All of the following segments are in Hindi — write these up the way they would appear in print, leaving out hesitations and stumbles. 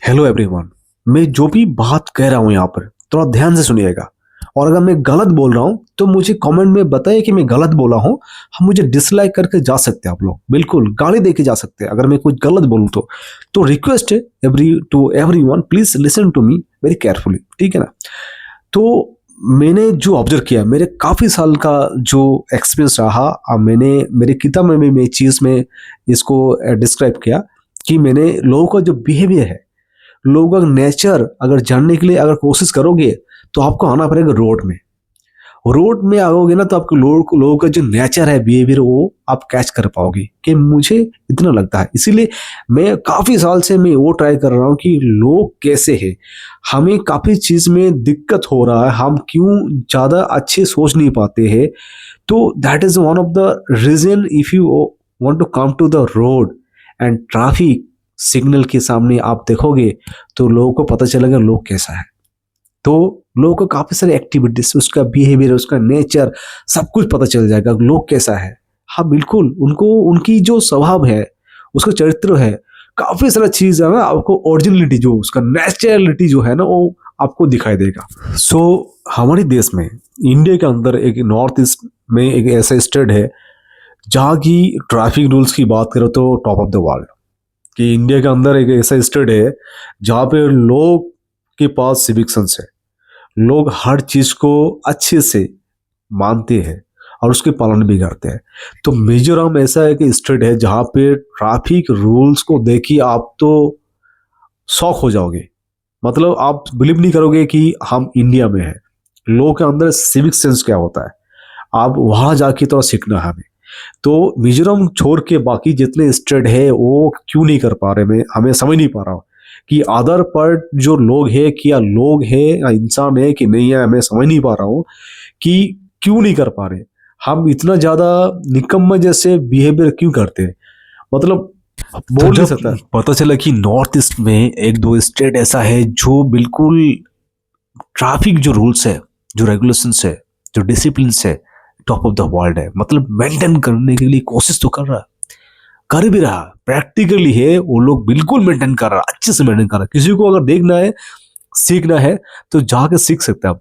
Hello everyone. मैं जो भी बात कह रहा हूँ यहाँ पर थोड़ा ध्यान से सुनिएगा। और अगर मैं गलत बोल रहा हूँ तो मुझे कमेंट में बताइए कि मैं गलत बोला हूँ। हम मुझे डिसलाइक करके जा सकते हैं, आप लोग बिल्कुल गाली दे के जा सकते हैं अगर मैं कुछ गलत बोलूँ तो रिक्वेस्ट है everyone, please listen to me very carefully, ठीक है ना। तो मैंने जो ऑब्जर्व किया, मेरे काफ़ी साल का जो एक्सपीरियंस रहा, अब मैंने मेरी किताब में भी मैं चीज़ में इसको डिस्क्राइब किया कि मैंने लोगों का जो बिहेवियर है, लोगों का नेचर अगर जानने के लिए अगर कोशिश करोगे तो आपको आना पड़ेगा रोड में। रोड में आओगे ना तो आपको लोगों का जो नेचर है, बिहेवियर, वो आप कैच कर पाओगे कि मुझे इतना लगता है। इसीलिए मैं काफ़ी साल से मैं वो ट्राई कर रहा हूँ कि लोग कैसे हैं, हमें काफ़ी चीज़ में दिक्कत हो रहा है, हम क्यों ज़्यादा अच्छे सोच नहीं पाते हैं। तो that is one of the reason if you want to come to the road and traffic signal के सामने आप देखोगे तो लोगों को पता चलेगा लोग कैसा है। तो लोगों को काफ़ी सारी एक्टिविटीज, उसका बिहेवियर, उसका नेचर, सब कुछ पता चल जाएगा लोग कैसा है। हाँ बिल्कुल, उनको उनकी जो स्वभाव है, उसका चरित्र है, काफ़ी सारा चीज़ है ना, आपको ओरिजिनलिटी जो उसका नेचुरलिटी जो है ना वो आपको दिखाई देगा। सो हमारे देश में, इंडिया के अंदर एक नॉर्थ ईस्ट में एक ऐसा स्टेट है जहाँ की ट्रैफिक रूल्स की बात करो तो टॉप ऑफ द वर्ल्ड। कि इंडिया के अंदर एक ऐसा स्टेट है जहाँ पे लोग के पास सिविक सेंस है, लोग हर चीज को अच्छे से मानते हैं और उसके पालन भी करते हैं। तो मिजोरम ऐसा एक स्टेट है जहाँ पे ट्रैफिक रूल्स को देखिए आप तो शॉक हो जाओगे। मतलब आप बिलीव नहीं करोगे कि हम इंडिया में हैं। लोगों के अंदर सिविक सेंस क्या होता है, आप वहां जाके थोड़ा सीखना है हमें। तो मिजोरम छोड़ के बाकी जितने स्टेट है वो क्यों नहीं कर पा रहे, मैं हमें समझ नहीं पा रहा हूँ कि अदर पार्ट जो लोग है, क्या लोग है या इंसान है कि नहीं है, हमें समझ नहीं पा रहा हूँ कि क्यों नहीं कर पा रहे। हम इतना ज्यादा निकम्मा जैसे बिहेवियर क्यों करते हैं, मतलब तो बोल नहीं जब सकता। पता चला कि नॉर्थ ईस्ट में एक दो स्टेट ऐसा है जो बिल्कुल ट्रैफिक जो रूल्स है, जो रेगुलेशंस है, जो डिसिप्लिन है, टॉप ऑफ द वर्ल्ड है, मतलब मेंटेन करने के लिए कोशिश तो कर रहा है, कर भी रहा, प्रैक्टिकली है, वो लोग बिल्कुल मेंटेन कर रहा है, अच्छे से मेंटेन कर रहा है। किसी को अगर देखना है, सीखना है तो जाके सीख सकते हैं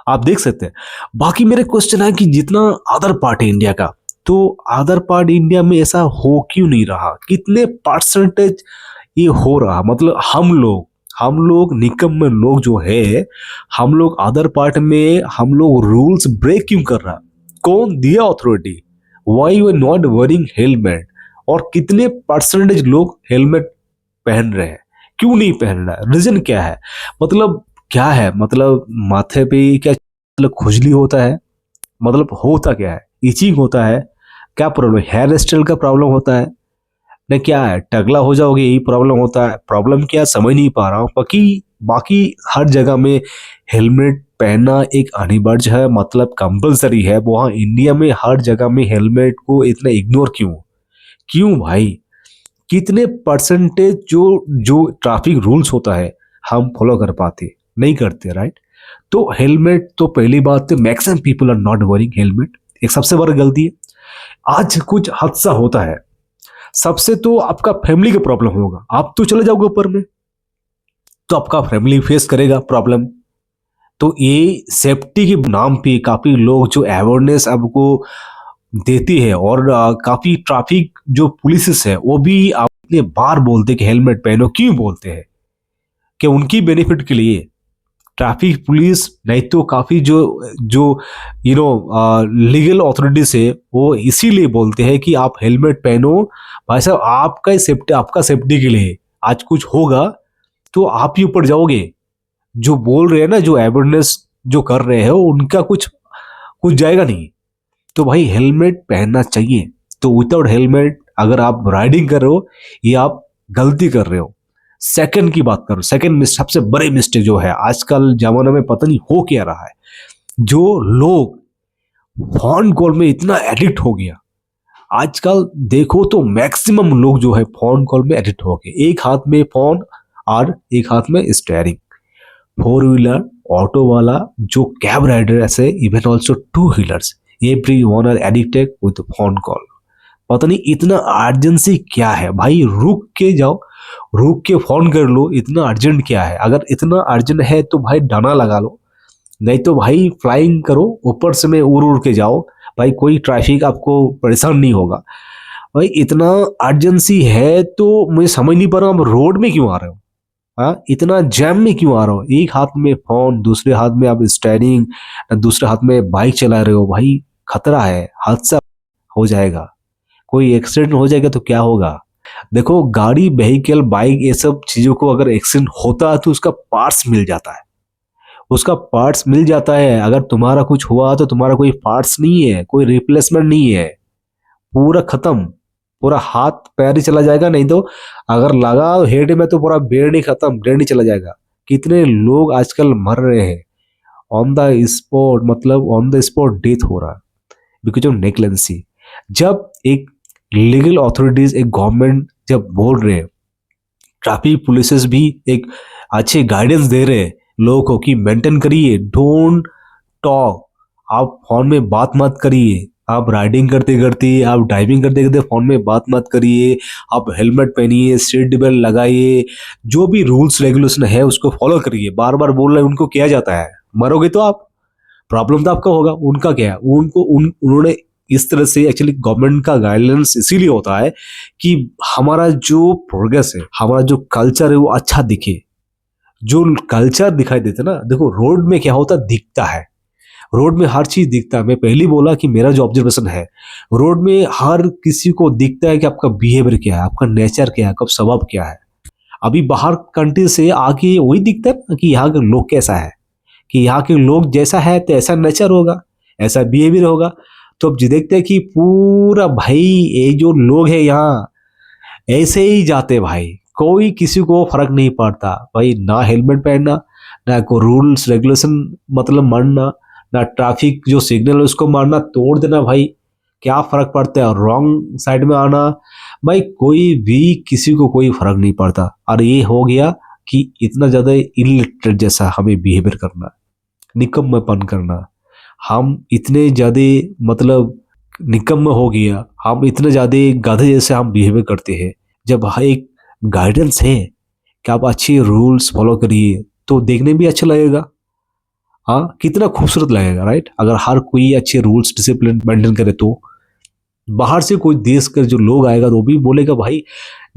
आप देख सकते हैं। बाकी मेरे क्वेश्चन है कि जितना अदर पार्ट है इंडिया का, तो अदर पार्ट इंडिया में ऐसा हो क्यों नहीं रहा, कितने परसेंटेज ये हो रहा, मतलब हम लोग निकम्मे लोग जो है, हम लोग अदर पार्ट में हम लोग रूल्स ब्रेक क्यों कर रहा, कौन दिया authority, why you are not wearing helmet, और कितने परसेंटेज लोग हेलमेट पहन रहे हैं, क्यों नहीं पहन रहा है, रीजन क्या है, मतलब क्या है, मतलब माथे पे क्या, मतलब खुजली होता है, मतलब होता क्या है, इचिंग होता है, क्या प्रॉब्लम, हेयर स्टाइल का प्रॉब्लम होता है, न क्या है, टगला हो जाओगे यही प्रॉब्लम होता है, प्रॉब्लम क्या समझ नहीं पा रहा हूँ। बाकी बाकी हर जगह में हेलमेट पहनना एक अनिवार्य है, मतलब कंपलसरी है। वहाँ इंडिया में हर जगह में हेलमेट को इतना इग्नोर क्यों, क्यों भाई, कितने परसेंटेज जो जो ट्रैफिक रूल्स होता है हम फॉलो कर पाते, नहीं करते, राइट। तो हेलमेट तो पहली बात तो maximum people are not wearing helmet, एक सबसे बड़ी गलती है। आज कुछ हादसा होता है, सबसे तो आपका फैमिली का प्रॉब्लम होगा, आप तो चले जाओगे ऊपर में, तो आपका फैमिली फेस करेगा प्रॉब्लम। तो ये सेफ्टी के नाम पे काफी लोग जो अवेयरनेस आपको देती है, और काफी ट्रैफिक जो पुलिस है वो भी अपने बार बोलते हैं कि हेलमेट पहनो, क्यों बोलते हैं कि उनकी बेनिफिट के लिए। ट्रैफिक पुलिस नहीं तो काफी जो जो यू नो लीगल अथॉरिटीज है वो इसीलिए बोलते हैं कि आप हेलमेट पहनो, भाई साहब आपका सेफ्टी, आपका सेफ्टी के लिए। आज कुछ होगा तो आप ही ऊपर जाओगे, जो बोल रहे हैं ना, जो अवेयरनेस जो कर रहे हैं उनका कुछ कुछ जाएगा नहीं। तो भाई हेलमेट पहनना चाहिए। तो विदाउट हेलमेट अगर आप राइडिंग कर रहे हो, ये आप गलती कर रहे हो। सेकंड की बात करो, सेकंड सबसे बड़े मिस्टेक जो है आजकल जमाने में, पता नहीं हो क्या रहा है, जो लोग फोन कॉल में इतना एडिक्ट हो गया। आजकल देखो तो मैक्सिमम लोग जो है फोन कॉल में एडिक्ट हो गए, एक हाथ में फोन और एक हाथ में स्टेयरिंग। फोर व्हीलर, ऑटो वाला, जो कैब राइडर, ऐसे even also two wheelers, every one are addicted with phone call. पता नहीं इतना अर्जेंसी क्या है भाई, रुक के जाओ, रुक के फोन कर लो, इतना अर्जेंट क्या है? अगर इतना अर्जेंट है तो भाई डाना लगा लो, नहीं तो भाई फ्लाइंग करो, ऊपर से में उड़ उड़ के जाओ भाई, कोई ट्रैफिक आपको परेशान नहीं होगा। भाई इतना अर्जेंसी है तो मुझे समझ नहीं पा रहा, आप रोड में क्यों आ रहे हो? हाँ, इतना जैम में क्यों आ रहे हो? एक हाथ में फोन, दूसरे हाथ में आप स्टेयरिंग, दूसरे हाथ में बाइक चला रहे हो भाई, खतरा है, हादसा हो जाएगा, कोई एक्सीडेंट हो जाएगा तो क्या होगा? देखो गाड़ी, व्हीकल, बाइक, ये सब चीजों को अगर एक्सीडेंट होता है तो उसका पार्ट्स मिल जाता है, उसका पार्ट्स मिल जाता है। अगर तुम्हारा कुछ हुआ तो तुम्हारा कोई पार्ट्स नहीं है, कोई रिप्लेसमेंट नहीं है, पूरा खत्म, पूरा हाथ पैर ही चला जाएगा। नहीं तो अगर लगा हेड में तो पूरा बेड ही खत्म, ब्रेन ही चला जाएगा। कितने लोग आजकल मर रहे हैं ऑन द स्पॉट, मतलब ऑन द स्पॉट डेथ हो रहा है बिकॉज ऑफ नेग्लिजेंसी। जब एक लीगल अथॉरिटीज, एक गवर्नमेंट जब बोल रहे हैं, ट्रैफिक पुलिस भी एक अच्छे गाइडेंस दे रहे हैं लोगों को कि मेंटेन करिए, डोंट टॉक, आप फोन में बात मत करिए, आप राइडिंग करते करते, आप ड्राइविंग करते करते फोन में बात मत करिए, आप हेलमेट पहनिए, सीट बेल्ट लगाइए, जो भी रूल्स रेगुलेशन है उसको फॉलो करिए। बार बार बोल रहे हैं, उनको किया जाता है, मरोगे तो आप, प्रॉब्लम तो आपका होगा, उनका क्या है? उन्होंने इस तरह से, एक्चुअली गवर्नमेंट का गाइडलाइंस इसीलिए होता है कि हमारा जो प्रोग्रेस है, हमारा जो कल्चर है वो अच्छा दिखे। जो कल्चर दिखाई देता है ना, देखो रोड में क्या होता है, दिखता है, रोड में हर चीज दिखता है। मैं पहले बोला कि मेरा जो ऑब्जर्वेशन है, रोड में हर किसी को दिखता है कि आपका बिहेवियर क्या है, आपका नेचर क्या है, आपका स्वभाव क्या है। अभी बाहर कंट्री से आके वही दिखता है ना कि यहाँ के लोग कैसा है, कि यहाँ के लोग जैसा है तो ऐसा नेचर होगा, ऐसा बिहेवियर होगा। तो अब जी देखते हैं कि पूरा भाई ये जो लोग हैं यहाँ ऐसे ही जाते भाई, कोई किसी को फर्क नहीं पड़ता भाई, ना हेलमेट पहनना, ना कोई रूल्स रेगुलेशन मतलब मानना, ना ट्रैफिक जो सिग्नल है उसको मारना, तोड़ देना भाई, क्या फर्क पड़ता है? रॉन्ग साइड में आना भाई, कोई भी किसी को कोई फर्क नहीं पड़ता। और ये हो गया कि इतना ज्यादा इलिटरेट जैसा हमें बिहेवियर करना, निकम्मेपन करना, हम इतने ज्यादा मतलब निकम्मे हो गया, हम इतने ज्यादा गधे जैसे हम बिहेवियर करते हैं। जब एक गाइडेंस है कि आप अच्छे रूल्स फॉलो करिए तो देखने भी अच्छा लगेगा, हाँ कितना खूबसूरत लगेगा, राइट? अगर हर कोई अच्छे रूल्स डिसिप्लिन मेंटेन करे तो बाहर से कोई देश का जो लोग आएगा तो वो भी बोलेगा भाई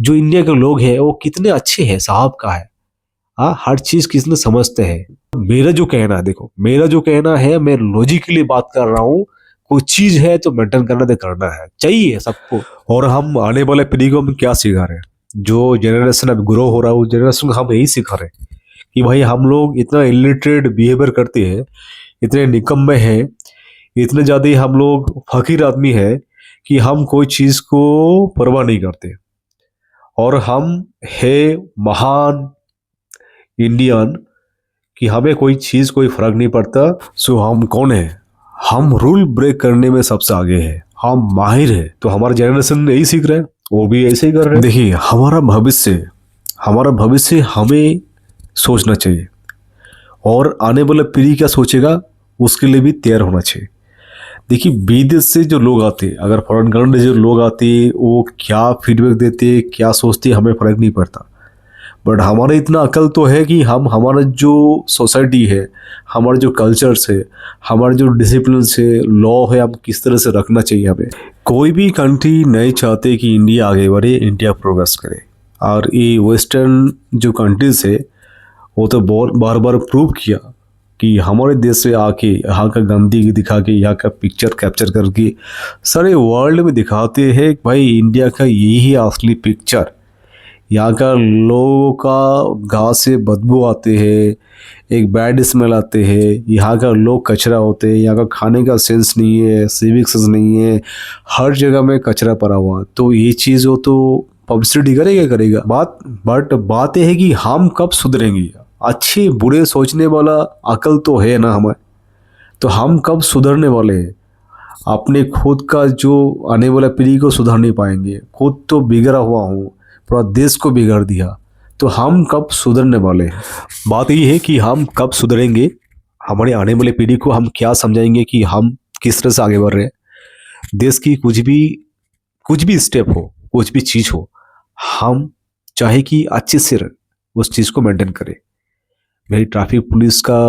जो इंडिया के लोग हैं वो कितने अच्छे हैं, साहब का है, हाँ हर चीज किसने समझते हैं। मेरा जो कहना है, देखो मेरा जो कहना है, मैं लॉजिकली बात कर रहा हूँ, कोई चीज है तो मेंटेन करना तो करना है चाहिए सबको। और हम आने वाले पीढ़ी को हम क्या सिखा रहे हैं? जो जनरेशन अब ग्रो हो रहा है, वो जनरेशन को हम यही सिखा रहे हैं कि भाई हम लोग इतना इलिटरेट बिहेवियर करते हैं, इतने निकम्मे हैं, इतने ज्यादा ही हम लोग फकीर आदमी है कि हम कोई चीज को परवाह नहीं करते। और हम है महान इंडियन कि हमें कोई चीज कोई फर्क नहीं पड़ता। सो हम कौन है? हम रूल ब्रेक करने में सबसे आगे है, हम माहिर है। तो हमारा जनरेशन यही सीख रहे हैं, वो भी ऐसे ही कर रहे हैं। देखिए हमारा भविष्य हमें सोचना चाहिए, और आने वाला पीढ़ी क्या सोचेगा उसके लिए भी तैयार होना चाहिए। देखिए विदेश से जो लोग आते, अगर फॉरेन कंट्री से जो लोग आते, वो क्या फीडबैक देते, क्या सोचते, हमें फर्क नहीं पड़ता। बट हमारा इतना अकल तो है कि हम हमारा जो सोसाइटी है, हमारा जो कल्चर्स है, हमारा जो डिसिप्लिन है, लॉ है, हम किस तरह से रखना चाहिए हमें। कोई भी कंट्री नहीं चाहते कि इंडिया आगे बढ़े, इंडिया प्रोग्रेस करे। और ये वेस्टर्न जो कंट्रीज है वो तो बहुत बार बार प्रूव किया कि हमारे देश से आके यहाँ का गंदगी दिखा के, यहाँ का पिक्चर कैप्चर करके सारे वर्ल्ड में दिखाते हैं कि भाई इंडिया का यही असली पिक्चर। यहाँ का लोगों का घास से बदबू आते हैं, एक बैड स्मेल आते हैं, यहाँ का लोग कचरा होते हैं, यहाँ का खाने का सेंस नहीं है, सिविक सेंस नहीं है, हर जगह में कचरा पड़ा हुआ। तो ये चीज़ हो तो पब्लिसिटी करेगा बात यह है कि हम कब सुधरेंगे? अच्छे बुरे सोचने वाला अकल तो है ना हमें, तो हम कब सुधरने वाले हैं? अपने खुद का जो आने वाला पीढ़ी को सुधार नहीं पाएंगे। खुद तो बिगड़ा हुआ हूँ, पूरा देश को बिगाड़ दिया, तो हम कब सुधरने वाले हैं? बात यही है कि हम कब सुधरेंगे, हमारे आने वाले पीढ़ी को हम क्या समझाएंगे कि हम किस तरह से आगे बढ़ रहे हैं। देश की कुछ भी कुछ भी स्टेप हो, कुछ भी चीज हो, हम चाहे कि अच्छे से उस चीज को मेंटेन करें। मेरी ट्रैफिक पुलिस का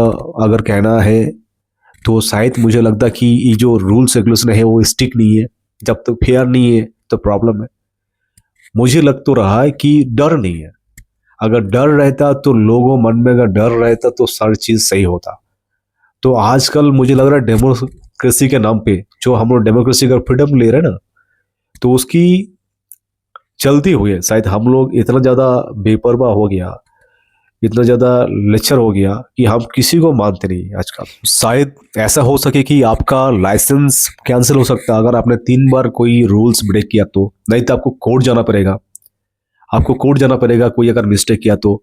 अगर कहना है तो शायद मुझे लगता कि ये जो रूल्स रेगुलेशन है वो स्टिक नहीं है। जब तक फेयर नहीं है तो प्रॉब्लम है। मुझे लग तो रहा है कि डर नहीं है। अगर डर रहता तो लोगों मन में अगर डर रहता तो सारी चीज सही होता। तो आजकल मुझे लग रहा है डेमोक्रेसी के नाम पे जो हम लोग डेमोक्रेसी का फ्रीडम ले रहे हैं ना, तो उसकी चलते हुए शायद हम लोग इतना ज्यादा बेपरवाह हो गया, इतना ज्यादा लेक्चर हो गया कि हम किसी को मानते नहीं आजकल। शायद ऐसा हो सके कि आपका लाइसेंस कैंसिल हो सकता है अगर आपने 3 बार कोई रूल्स ब्रेक किया तो। नहीं तो आपको कोर्ट जाना पड़ेगा, आपको कोर्ट जाना पड़ेगा कोई अगर मिस्टेक किया तो।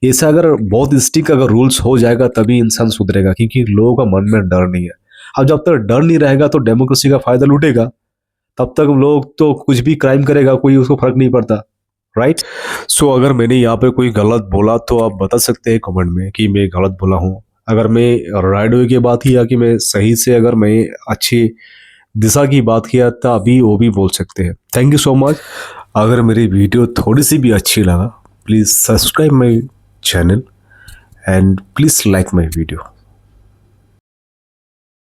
ऐसा अगर बहुत स्ट्रिक्ट अगर रूल्स हो जाएगा तभी इंसान सुधरेगा, क्योंकि लोगों का मन में डर नहीं है। अब जब तक डर नहीं रहेगा तो डेमोक्रेसी का फायदा लूटेगा। तब तक लोग तो कुछ भी क्राइम करेगा, कोई उसको फर्क नहीं पड़ता, राइट। सो अगर मैंने यहाँ पे कोई गलत बोला तो आप बता सकते हैं कमेंट में कि मैं गलत बोला हूँ। अगर मैं राइट वे की बात किया कि मैं सही से, अगर मैं अच्छी दिशा की बात किया तो अभी वो भी बोल सकते हैं। Thank you so much. अगर मेरी वीडियो थोड़ी सी भी अच्छी लगा, please subscribe my channel and please like my video.